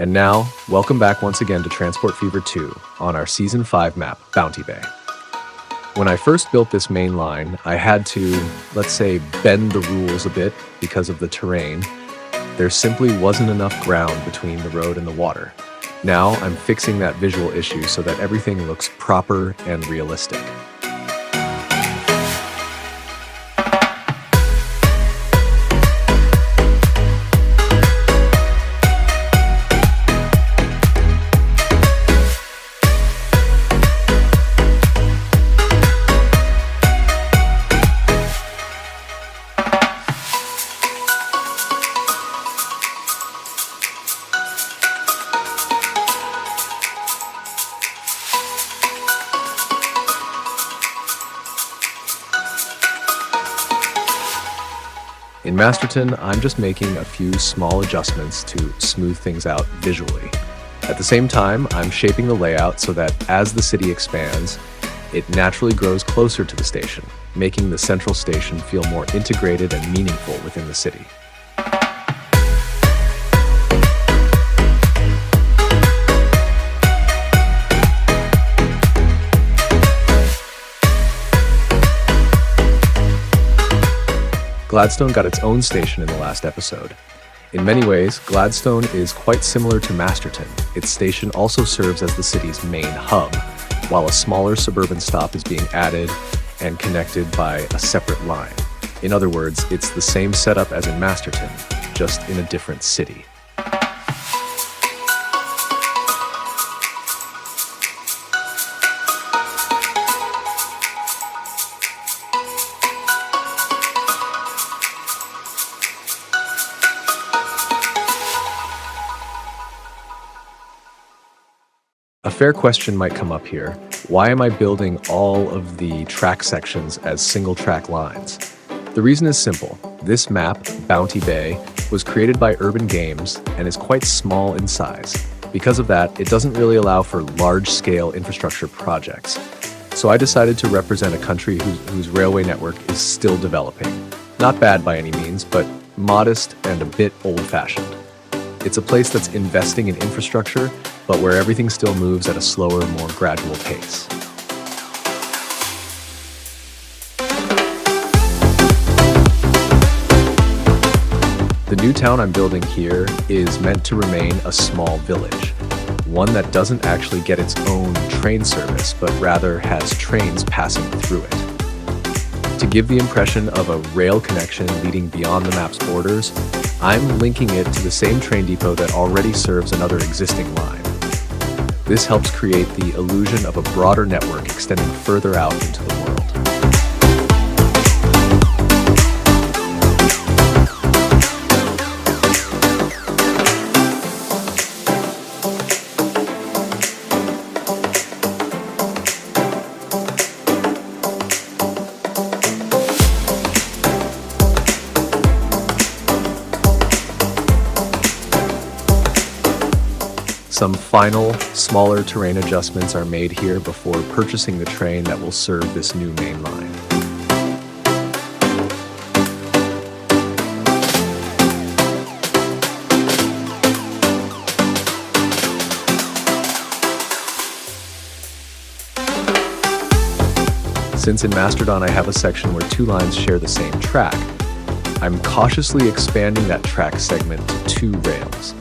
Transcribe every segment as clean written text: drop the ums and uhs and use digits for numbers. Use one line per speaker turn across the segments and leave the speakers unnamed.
And now, welcome back once again to Transport Fever 2 on our Season 5 map, Bounty Bay. When I first built this main line, I had to, let's say, bend the rules a bit because of the terrain. There simply wasn't enough ground between the road and the water. Now I'm fixing that visual issue so that everything looks proper and realistic. In Masterton, I'm just making a few small adjustments to smooth things out visually. At the same time, I'm shaping the layout so that as the city expands, it naturally grows closer to the station, making the central station feel more integrated and meaningful within the city. Gladstone got its own station in the last episode. In many ways, Gladstone is quite similar to Masterton. Its station also serves as the city's main hub, while a smaller suburban stop is being added and connected by a separate line. In other words, it's the same setup as in Masterton, just in a different city. A fair question might come up here. Why am I building all of the track sections as single-track lines? The reason is simple. This map, Bounty Bay, was created by Urban Games and is quite small in size. Because of that, it doesn't really allow for large-scale infrastructure projects. So I decided to represent a country whose railway network is still developing. Not bad by any means, but modest and a bit old-fashioned. It's a place that's investing in infrastructure, but where everything still moves at a slower, more gradual pace. The new town I'm building here is meant to remain a small village, one that doesn't actually get its own train service, but rather has trains passing through it. To give the impression of a rail connection leading beyond the map's borders, I'm linking it to the same train depot that already serves another existing line. This helps create the illusion of a broader network extending further out into the world. Some final, smaller terrain adjustments are made here before purchasing the train that will serve this new main line. Since in Mastodon I have a section where two lines share the same track, I'm cautiously expanding that track segment to 2 rails.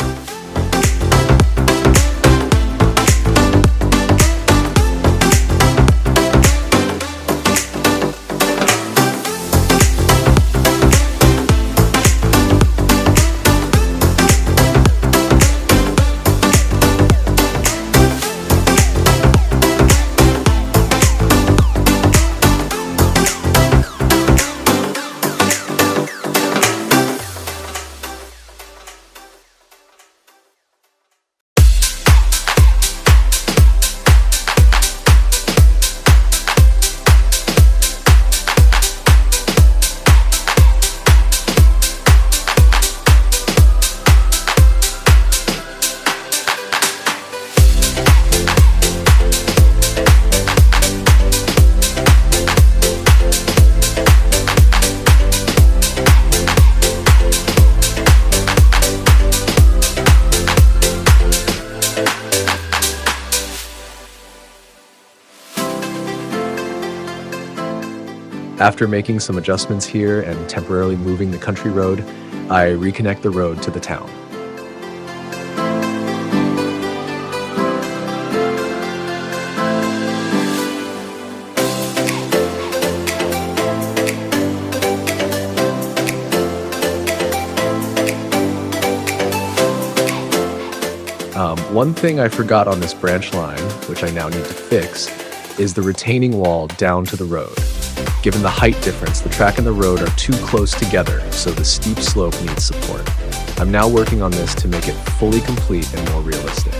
After making some adjustments here and temporarily moving the country road, I reconnect the road to the town. One thing I forgot on this branch line, which I now need to fix, is the retaining wall down to the road. Given the height difference, the track and the road are too close together, so the steep slope needs support. I'm now working on this to make it fully complete and more realistic.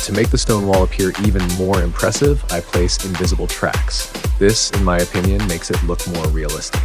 To make the stone wall appear even more impressive, I place invisible tracks. This, in my opinion, makes it look more realistic.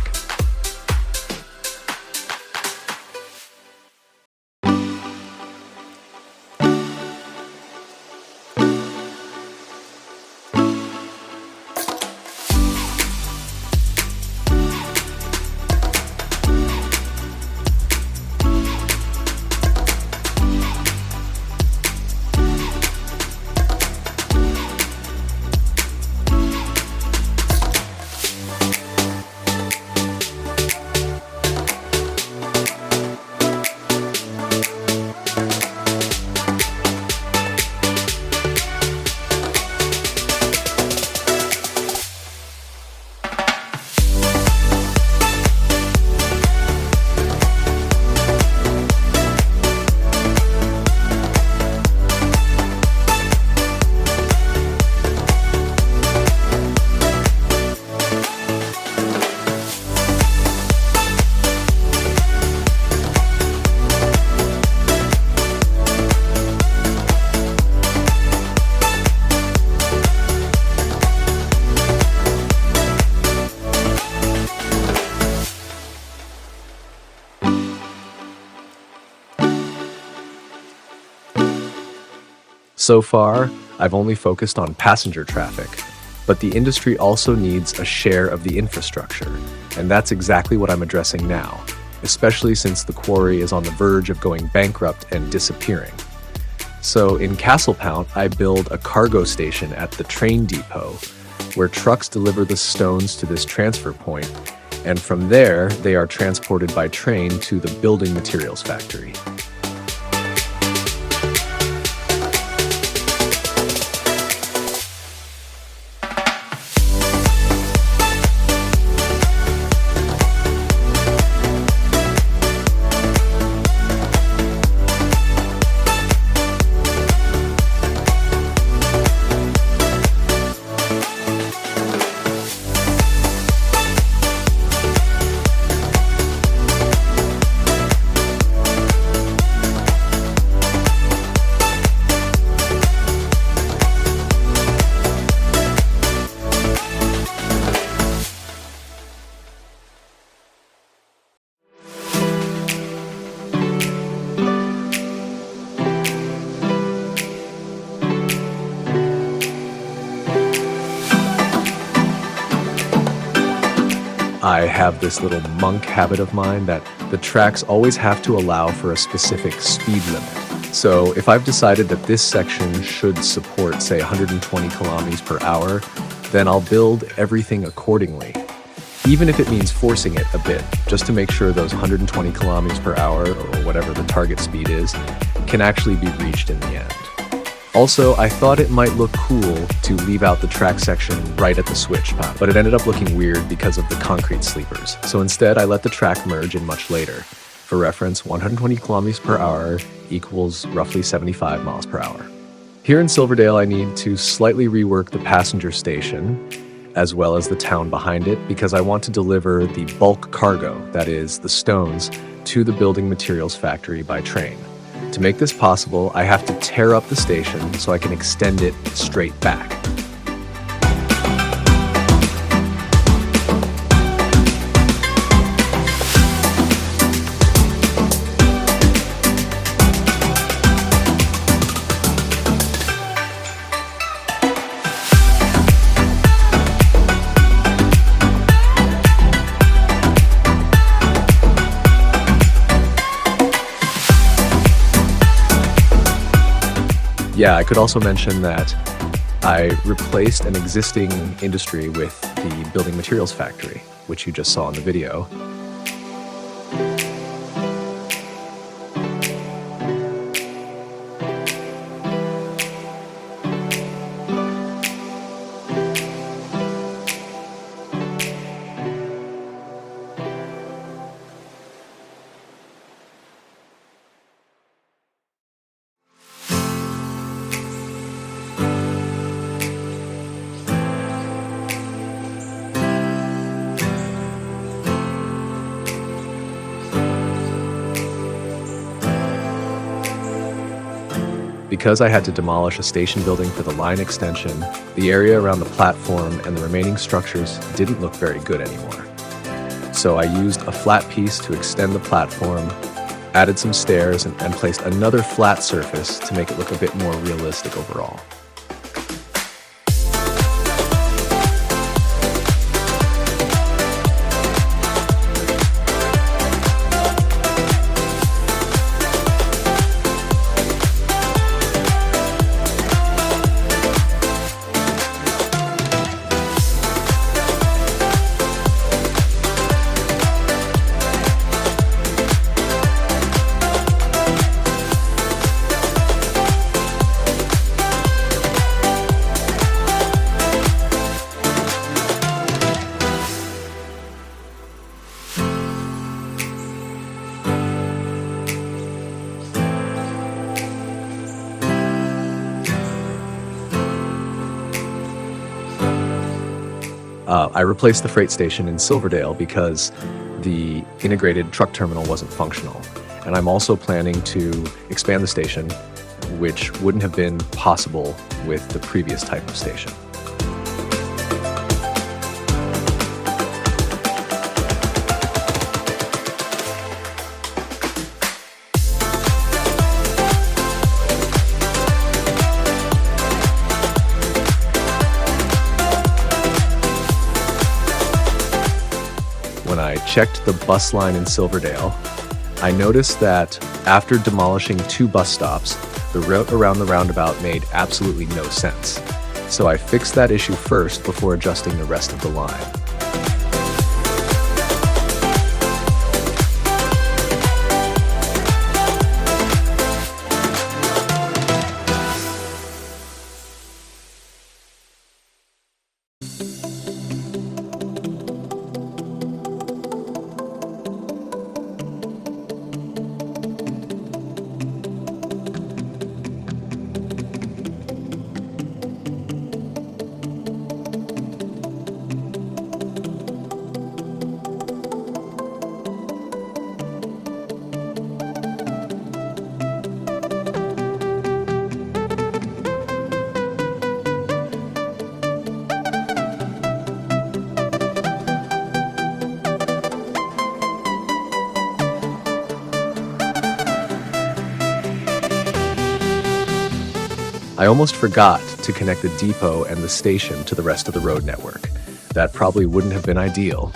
So far, I've only focused on passenger traffic, but the industry also needs a share of the infrastructure, and that's exactly what I'm addressing now, especially since the quarry is on the verge of going bankrupt and disappearing. So in Castlepount, I build a cargo station at the train depot, where trucks deliver the stones to this transfer point, and from there, they are transported by train to the building materials factory. I have this little monk habit of mine that the tracks always have to allow for a specific speed limit. So if I've decided that this section should support, say, 120 kilometers per hour, then I'll build everything accordingly, even if it means forcing it a bit, just to make sure those 120 kilometers per hour, or whatever the target speed is, can actually be reached in the end. Also, I thought it might look cool to leave out the track section right at the switch pad, but it ended up looking weird because of the concrete sleepers. So instead, I let the track merge in much later. For reference, 120 kilometers per hour equals roughly 75 miles per hour. Here in Silverdale, I need to slightly rework the passenger station, as well as the town behind it, because I want to deliver the bulk cargo, that is, the stones, to the building materials factory by train. To make this possible, I have to tear up the station so I can extend it straight back. Yeah, I could also mention that I replaced an existing industry with the building materials factory, which you just saw in the video. Because I had to demolish a station building for the line extension, the area around the platform and the remaining structures didn't look very good anymore. So I used a flat piece to extend the platform, added some stairs, and placed another flat surface to make it look a bit more realistic overall. I replaced the freight station in Silverdale because the integrated truck terminal wasn't functional. And I'm also planning to expand the station, which wouldn't have been possible with the previous type of station. When I checked the bus line in Silverdale, I noticed that after demolishing 2 bus stops, the route around the roundabout made absolutely no sense. So I fixed that issue first before adjusting the rest of the line. I almost forgot to connect the depot and the station to the rest of the road network. That probably wouldn't have been ideal,